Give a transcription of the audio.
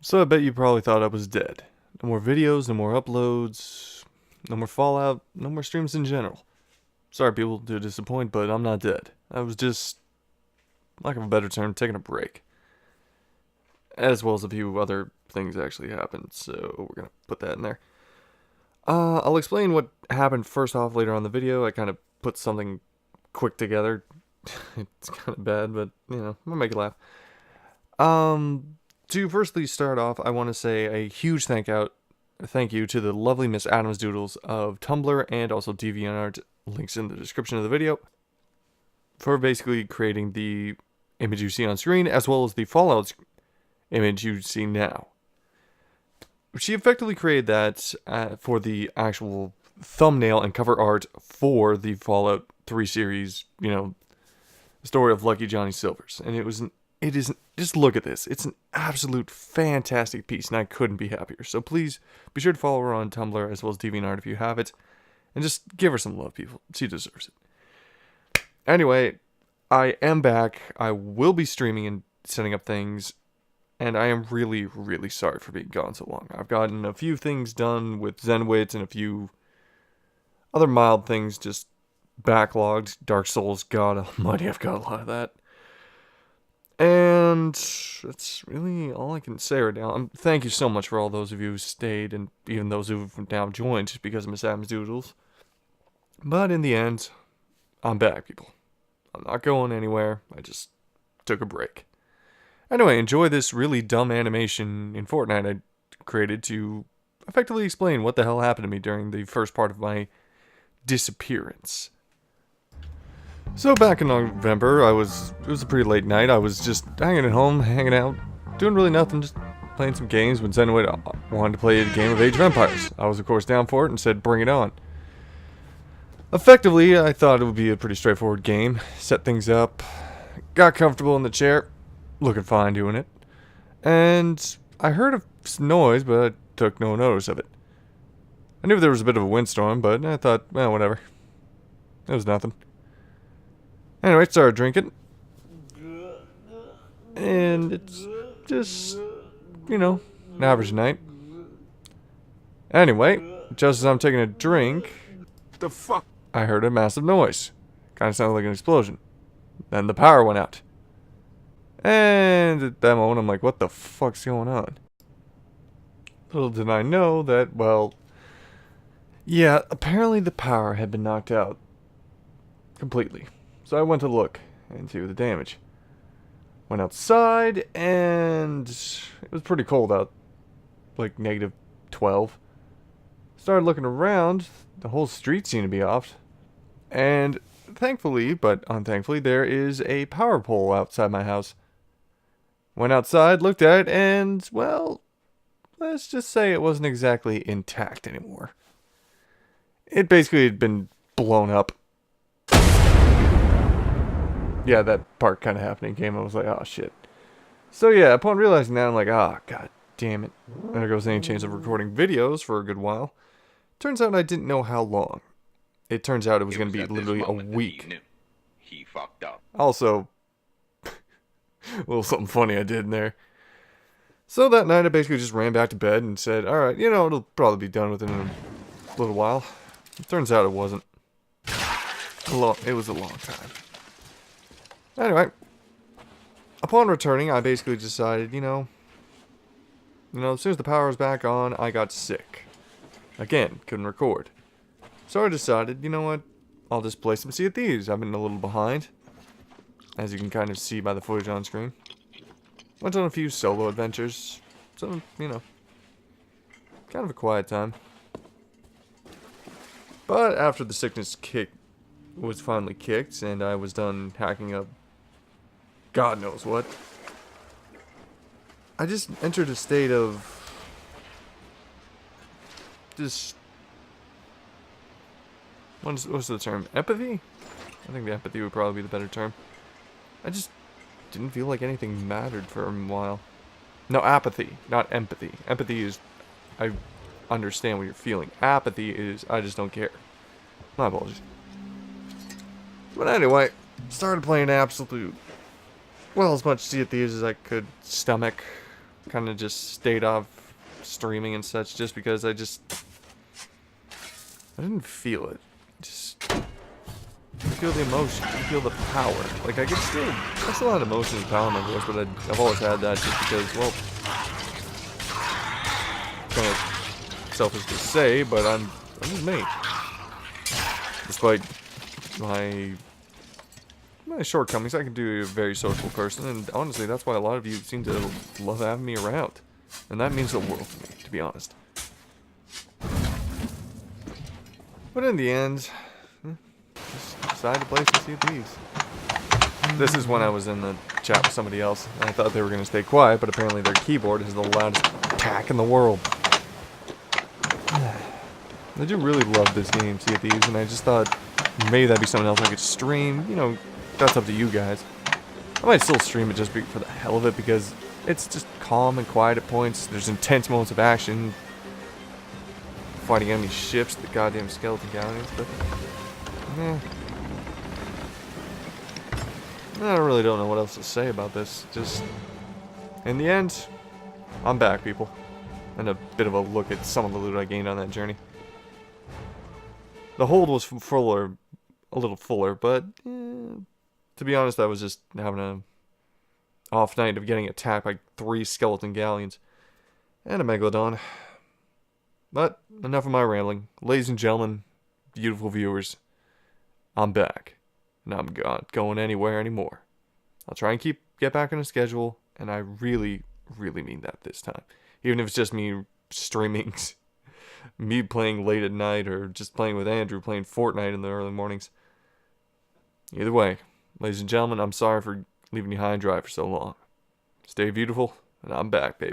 So I bet you probably thought I was dead. No more videos, no more uploads, no more Fallout, no more streams in general. Sorry people to disappoint, but I'm not dead. I was just, lack of a better term, taking a break. As well as a few other things actually happened, so we're gonna put that in there. I'll explain what happened first off later on in the video. I kind of put something quick together. It's kind of bad, but, you know, I'll make you laugh. To firstly start off, I want to say a huge thank you to the lovely Miss Adams Doodles of Tumblr and also DeviantArt, links in the description of the video, for basically creating the image you see on screen, as well as the Fallout image you see now. She effectively created that for the actual thumbnail and cover art for the Fallout 3 series, you know, the story of Lucky Johnny Silvers. And it is, just look at this. It's an absolute fantastic piece, and I couldn't be happier. So please be sure to follow her on Tumblr as well as DeviantArt if you have it. And just give her some love, people. She deserves it. Anyway, I am back. I will be streaming and setting up things. And I am really, really sorry for being gone so long. I've gotten a few things done with Zenwit and a few other mild things just backlogged. Dark Souls, God almighty, I've got a lot of that. And that's really all I can say right now. Thank you so much for all those of you who stayed, and even those who've now joined just because of Miss Adams Doodles. But in the end, I'm back, people. I'm not going anywhere. I just took a break. Anyway, enjoy this really dumb animation in Fortnite I created to effectively explain what the hell happened to me during the first part of my disappearance. So back in November, it was a pretty late night. I was just hanging at home, hanging out, doing really nothing, just playing some games when Zenwit wanted to play a game of Age of Empires. I was of course down for it and said bring it on. Effectively, I thought it would be a pretty straightforward game. Set things up, got comfortable in the chair, looking fine doing it, and I heard a noise, but I took no notice of it. I knew there was a bit of a windstorm, but I thought, well, whatever. It was nothing. Anyway, started drinking, and it's just, you know, an average night. Anyway, just as I'm taking a drink, The fuck? I heard a massive noise. Kind of sounded like an explosion. Then the power went out. And at that moment, I'm like, what the fuck's going on? Little did I know that, well, yeah, apparently the power had been knocked out completely. So I went to look and see the damage. Went outside, and it was pretty cold out. Like -12. Started looking around. The whole street seemed to be off. And thankfully, but unthankfully, there is a power pole outside my house. Went outside, looked at it, and, well, let's just say it wasn't exactly intact anymore. It basically had been blown up. Yeah, that part kind of happened in game. I was like, oh shit. So yeah, upon realizing that, I'm like, ah, god damn it. There goes any chance of recording videos for a good while. Turns out I didn't know how long. It turns out it was going to be literally a week. He fucked up. Also, a little something funny I did in there. So that night I basically just ran back to bed and said, alright, you know, it'll probably be done within a little while. It turns out it wasn't. It was a long time. Anyway, upon returning, I basically decided, you know, as soon as the power was back on, I got sick. Again, couldn't record. So I decided, you know what, I'll just play some Sea of Thieves. I've been a little behind, as you can kind of see by the footage on screen. Went on a few solo adventures, so, you know, kind of a quiet time. But after the sickness was finally kicked, and I was done hacking up God knows what, I just entered a state of just, what's the term? Empathy? I think the empathy would probably be the better term. I just didn't feel like anything mattered for a while. No, apathy, not empathy. Empathy is, I understand what you're feeling. Apathy is, I just don't care. My apologies. But anyway, started playing absolute, well, as much Sea of Thieves as I could stomach. kind of just stayed off streaming and such just because I didn't feel it. Just didn't feel the emotion, didn't feel the power. Like I still had emotion and power in my voice, but I've always had that just because, well, kind of selfish to say, but I'm just me. Despite my shortcomings, I can be a very social person, and honestly, that's why a lot of you seem to love having me around. And that means the world to me, to be honest. But in the end, just decided to play some CDs. This is when I was in the chat with somebody else, and I thought they were going to stay quiet, but apparently their keyboard is the loudest tack in the world. I do really love this game, Sea of Thieves, and I just thought maybe that'd be something else I could stream. You know, that's up to you guys. I might still stream it just for the hell of it because it's just calm and quiet at points. There's intense moments of action, fighting enemy ships, the goddamn skeleton galleons, but I really don't know what else to say about this. Just in the end, I'm back, people, and a bit of a look at some of the loot I gained on that journey. The hold was a little fuller, but to be honest, I was just having a off night of getting attacked by 3 skeleton galleons and a megalodon. But enough of my rambling. Ladies and gentlemen, beautiful viewers, I'm back, and I'm not going anywhere anymore. I'll try and get back on a schedule, and I really, really mean that this time. Even if it's just me streaming, me playing late at night, or just playing with Andrew, playing Fortnite in the early mornings. Either way, ladies and gentlemen, I'm sorry for leaving you high and dry for so long. Stay beautiful, and I'm back, baby.